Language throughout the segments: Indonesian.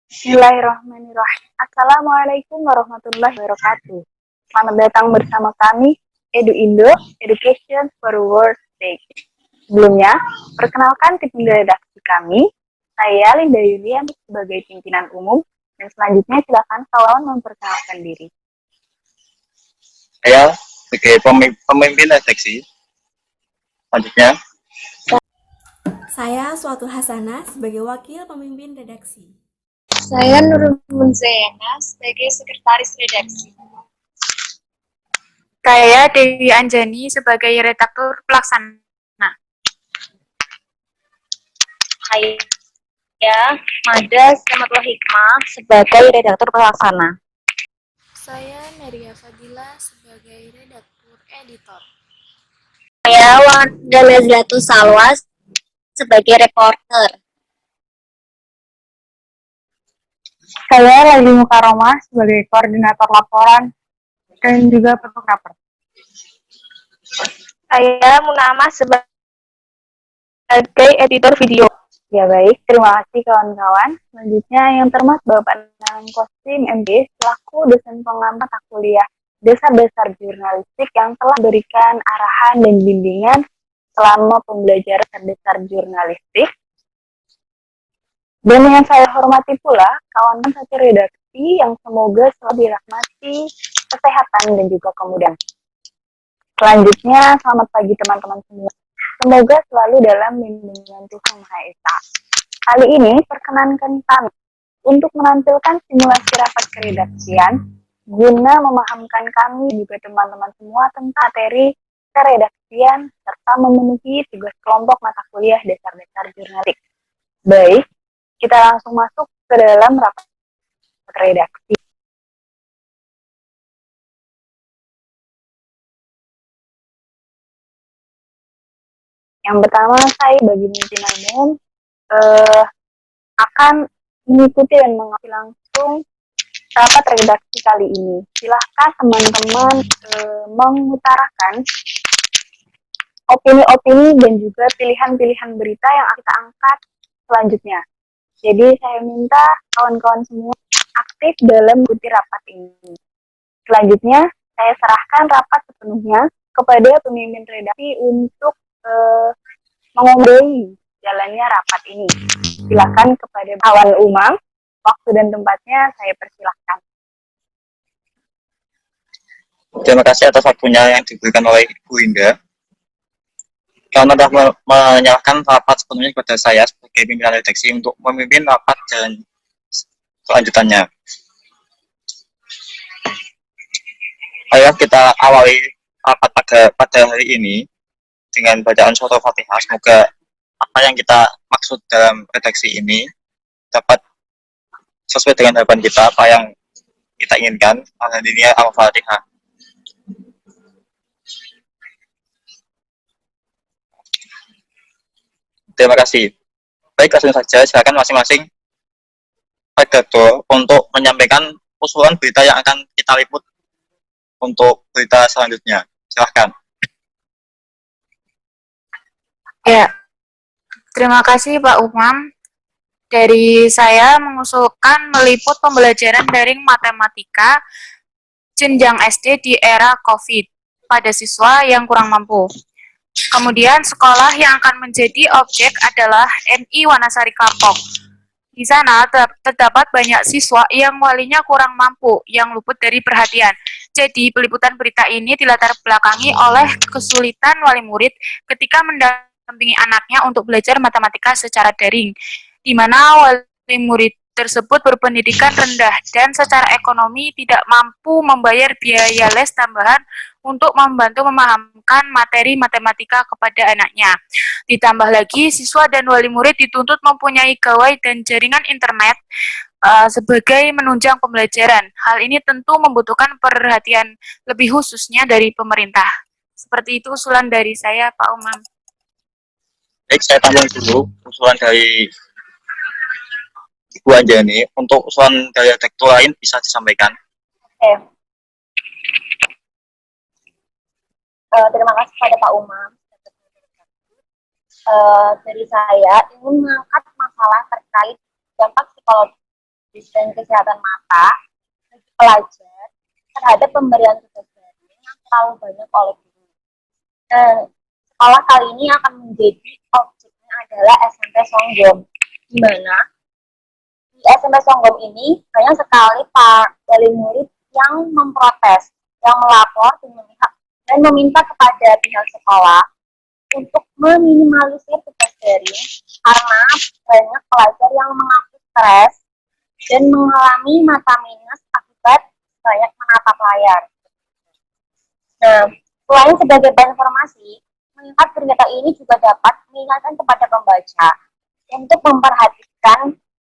Bismillahirrahmanirrahim. Assalamualaikum warahmatullahi wabarakatuh. Selamat datang bersama kami, Edu Indo, Education for World Day. Sebelumnya, perkenalkan tim redaksi kami. Saya Linda Yulian sebagai pimpinan umum, dan selanjutnya silakan kawan memperkenalkan diri. Saya sebagai pemimpin redaksi. Selanjutnya, Saya Suatul Hasanah sebagai wakil pemimpin redaksi. Saya Nurul Munzayana sebagai sekretaris redaksi. Saya Dewi Anjani sebagai redaktur pelaksana. Saya Mada Samatullah Hikmah sebagai redaktur pelaksana. Saya Neria Fadila sebagai redaktur editor. Saya Wanda Nazlatul Salwas sebagai reporter. Saya Lagi Mukaromah sebagai koordinator laporan dan juga fotografer. Saya Munamah sebagai editor video. Ya baik, terima kasih kawan-kawan. Selanjutnya yang terhormat Bapak Nanang Kosim MD selaku dosen pengamat mata kuliah Dasar Jurnalistik yang telah berikan arahan dan bimbingan selama pembelajaran dasar jurnalistik. Dan yang saya hormati pula kawan-kawan satu redaksi yang semoga selalu dirahmati kesehatan dan juga kemudahan. Selanjutnya, selamat pagi teman-teman semua. Semoga selalu dalam lindungan Tuhan Maha Esa. Kali ini perkenankan kami untuk menampilkan simulasi rapat keredaksian guna memahamkan kami dan juga teman-teman semua tentang materi keredaksian serta memenuhi tugas kelompok mata kuliah dasar jurnalistik. Baik, kita langsung masuk ke dalam rapat redaksi. Yang pertama, saya bagi pimpinan umum akan mengikuti dan mengambil langsung rapat redaksi kali ini. Silahkan teman-teman mengutarakan opini-opini dan juga pilihan-pilihan berita yang kita angkat selanjutnya. Jadi saya minta kawan-kawan semua aktif dalam mengikuti rapat ini. Selanjutnya, saya serahkan rapat sepenuhnya kepada pemimpin redaksi untuk mengobroli jalannya rapat ini. Silakan kepada kawan Umam, waktu dan tempatnya saya persilahkan. terima kasih atas waktunya yang diberikan oleh Ibu Indah. Karena telah menyerahkan rapat sepenuhnya kepada saya sebagai pimpinan redaksi untuk memimpin rapat dan kelanjutannya. Ayo kita awali rapat pada hari ini dengan bacaan surah Al-Fatihah. Semoga apa yang kita maksud dalam redaksi ini dapat sesuai dengan harapan kita, apa yang kita inginkan. Alhamdulillah, Al-Fatihah. Terima kasih. Baik, langsung saja silakan masing-masing redaktor untuk menyampaikan usulan berita yang akan kita liput untuk berita selanjutnya. Silahkan. Ya, terima kasih Pak Umam. Dari saya mengusulkan meliput pembelajaran daring matematika jenjang SD di era COVID pada siswa yang kurang mampu. Kemudian sekolah yang akan menjadi objek adalah MI Wanasari Kapok. Di sana terdapat banyak siswa yang walinya kurang mampu, yang luput dari perhatian. Jadi, peliputan berita ini dilatar belakangi oleh kesulitan wali murid ketika mendampingi anaknya untuk belajar matematika secara daring, di mana wali murid tersebut berpendidikan rendah dan secara ekonomi tidak mampu membayar biaya les tambahan untuk membantu memahamkan materi matematika kepada anaknya. Ditambah lagi, siswa dan wali murid dituntut mempunyai gawai dan jaringan internet sebagai menunjang pembelajaran. Hal ini tentu membutuhkan perhatian lebih khususnya dari pemerintah. Seperti itu usulan dari saya, Pak Umam. Baik, saya tambah dulu usulan dari Ibu Anjani. Untuk usulan dari redaktor lain bisa disampaikan. Terima kasih kepada Pak Umam. Dari saya ingin mengangkat masalah terkait dampak psikologis dan kesehatan mata bagi pelajar terhadap pemberian tugas daring yang terlalu banyak oleh guru. Dan sekolah kali ini akan menjadi objeknya adalah SMP Songgom, di mana di SMP Songgom ini banyak sekali wali murid yang memprotes, yang melapor dan meminta kepada pihak sekolah untuk meminimalisir tugas daring karena banyak pelajar yang mengaku stres dan mengalami mata minus akibat banyak menatap layar. Nah, selain sebagai bahan informasi, melihat berita ini juga dapat mengingatkan kepada pembaca untuk memperhatikan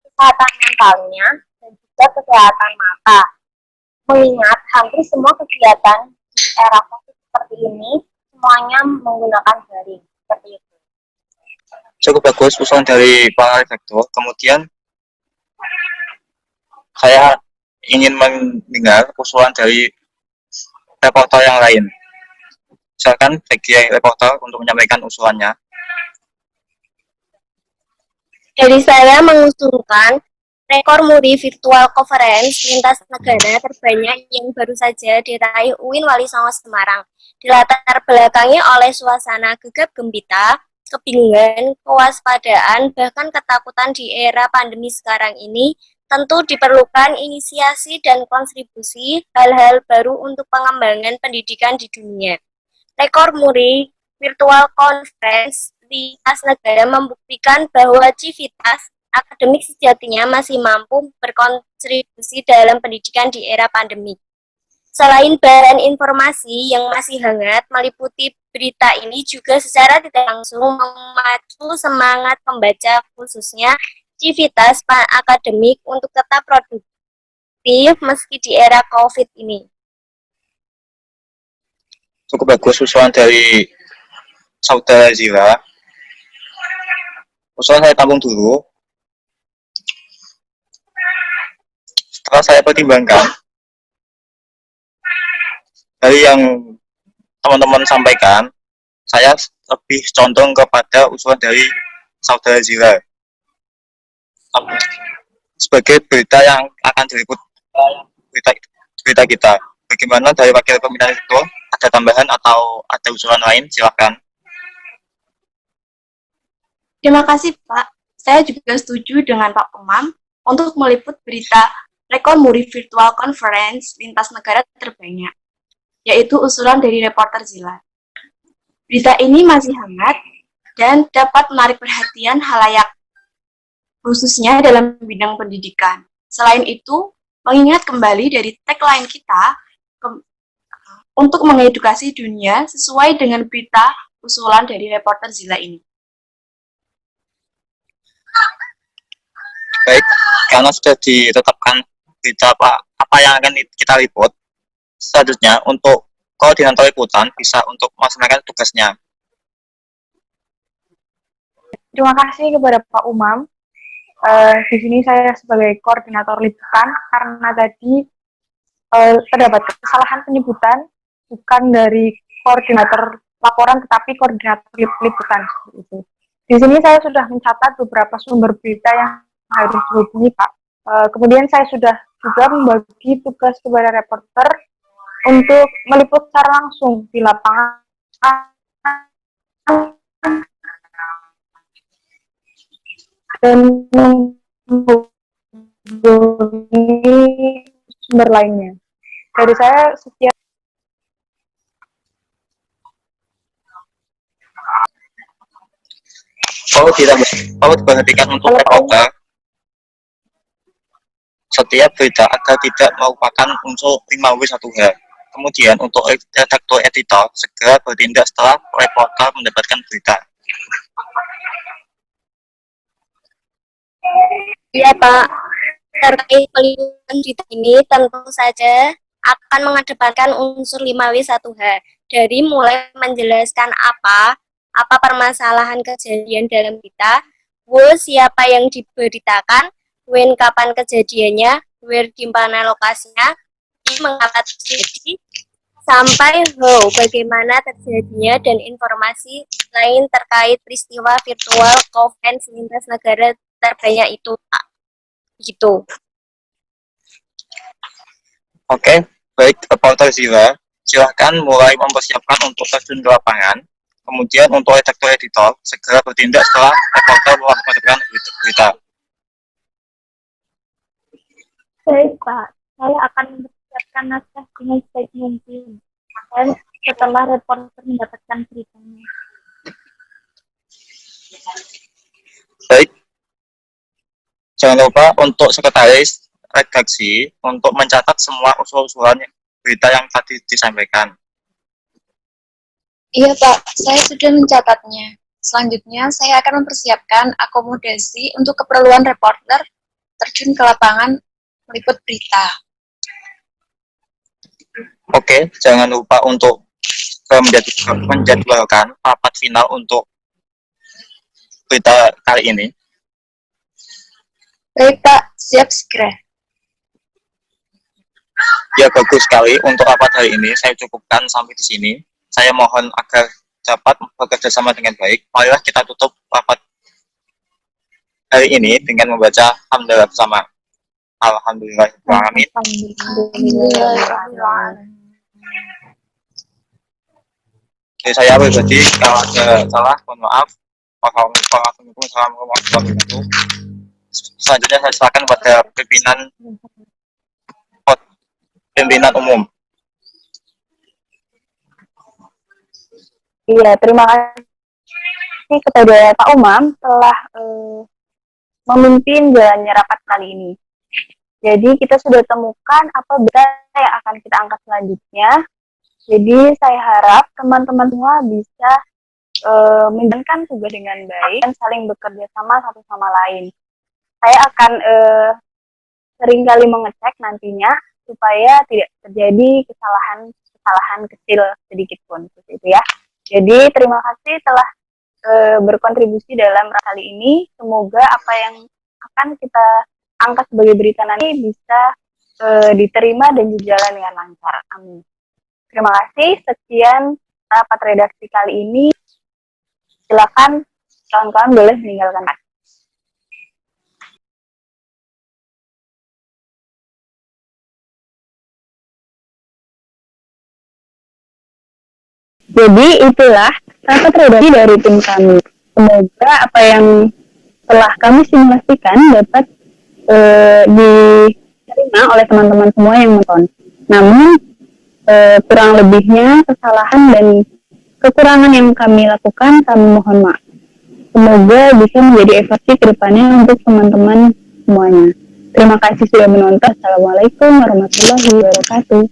kesehatan mentalnya dan juga kesehatan mata. Mengingat hampir semua kegiatan di era COVID seperti ini semuanya menggunakan daring seperti itu. Cukup bagus usulan dari Pak Rektor. Kemudian saya ingin mendengar usulan dari reporter yang lain. Silakan bagi reporter untuk menyampaikan usulannya. Dari saya mengusulkan rekor muri virtual conference lintas negara terbanyak yang baru saja diraih UIN Wali Songo Semarang. Dilatar belakangi oleh suasana gegap gempita, kebingungan, kewaspadaan, bahkan ketakutan di era pandemi sekarang ini, tentu diperlukan inisiasi dan kontribusi hal-hal baru untuk pengembangan pendidikan di dunia. Rekor muri virtual conference lintas negara membuktikan bahwa civitas akademik sejatinya masih mampu berkontribusi dalam pendidikan di era pandemi. Selain bahan informasi yang masih hangat, meliputi berita ini juga secara tidak langsung memacu semangat pembaca khususnya civitas akademik untuk tetap produktif meski di era COVID ini. Cukup bagus usulan dari Saudara Zila. Usulan saya tampung dulu. Setelah saya pertimbangkan dari yang teman-teman sampaikan, saya lebih condong kepada usulan dari Saudara Zila sebagai berita yang akan diliput berita kita. Bagaimana dari wakil pimpinan itu? Ada tambahan atau ada usulan lain? Silakan. Terima kasih, Pak. Saya juga setuju dengan Pak Umam untuk meliput berita rekor muri virtual conference lintas negara terbanyak, yaitu usulan dari reporter Zila. Berita ini masih hangat dan dapat menarik perhatian halayak, khususnya dalam bidang pendidikan. Selain itu, mengingat kembali dari tagline kita untuk mengedukasi dunia sesuai dengan berita usulan dari reporter Zila ini. Baik, karena sudah ditetapkan berita apa yang akan kita liput, selanjutnya untuk koordinator liputan bisa untuk melaksanakan tugasnya. Terima kasih kepada Pak Umam. Di sini saya sebagai koordinator liputan karena tadi terdapat kesalahan penyebutan bukan dari koordinator laporan tetapi koordinator liputan. Di sini saya sudah mencatat beberapa sumber berita yang harus dihubungi, Pak. Kemudian saya sudah juga membagi tugas kepada reporter untuk meliput secara langsung di lapangan dan menghubungi sumber lainnya. Dari saya setiap Kalau diperhatikan untuk reporter, setiap berita agar tidak merupakan unsur 5W1H. Kemudian untuk redaktor editor segera bertindak setelah reporter mendapatkan berita. Iya Pak, terkait peliputan berita ini tentu saja akan mengedepankan unsur 5W1H dari mulai menjelaskan apa permasalahan kejadian dalam berita, siapa yang diberitakan, when kapan kejadiannya, where di mana lokasinya, mengapa terjadi, sampai how bagaimana terjadinya dan informasi lain terkait peristiwa virtual conference lintas negara terbanyak itu, Pak. Gitu. Oke, baik, reporter Zira, silahkan mulai mempersiapkan untuk terjun ke lapangan. Kemudian untuk redaktur editor, segera bertindak setelah reporter melakukan berita. Baik, Pak. Saya akan mempersiapkan naskah dengan sebaik mungkin. Dan setelah reporter mendapatkan beritanya. Baik, jangan lupa untuk sekretaris redaksi untuk mencatat semua usul-usulan berita yang tadi disampaikan. Iya Pak, saya sudah mencatatnya. Selanjutnya, saya akan mempersiapkan akomodasi untuk keperluan reporter terjun ke lapangan meliput berita. Oke, jangan lupa untuk menjadwalkan rapat final untuk berita kali ini. Baik Pak, siap segera. Ya, bagus sekali. Untuk rapat hari ini saya cukupkan sampai di sini. Saya mohon agar dapat bekerja sama dengan baik. Marilah kita tutup rapat hari ini dengan membaca hamdalah bersama. Alhamdulillahirrahmanirrahim. Jadi saya pribadi kalau ada salah, mohon maaf. Wassalamualaikum warahmatullahi wabarakatuh. Selanjutnya saya silakan kepada pimpinan umum. Iya, terima kasih kepada Pak Umam telah memimpin jalannya rapat kali ini. Jadi kita sudah temukan apa berita yang akan kita angkat selanjutnya. Jadi saya harap teman-teman semua bisa menjalankan tugas dengan baik dan saling bekerja sama satu sama lain. Saya akan seringkali mengecek nantinya supaya tidak terjadi kesalahan kecil sedikit pun, seperti itu ya. Jadi terima kasih telah berkontribusi dalam kali ini. Semoga apa yang akan kita angkat sebagai berita nanti bisa diterima dan berjalan dengan lancar. Amin. Terima kasih. Sekian rapat redaksi kali ini. Silakan kawan-kawan boleh meninggalkan. Jadi itulah rapat redaksi dari tim kami. Semoga apa yang telah kami simulasikan dapat diterima oleh teman-teman semua yang menonton. Namun kurang lebihnya kesalahan dan kekurangan yang kami lakukan kami mohon maaf. Semoga bisa menjadi evaluasi ke depannya untuk teman-teman semuanya. Terima kasih sudah menonton. Assalamualaikum warahmatullahi wabarakatuh.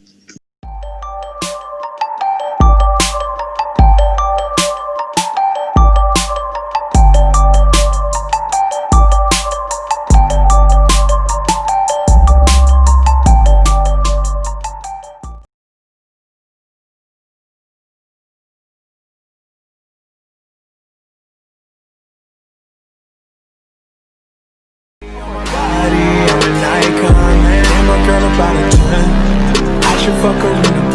Body, I'm an icon, man. My girl about a 10. I should fuck her in the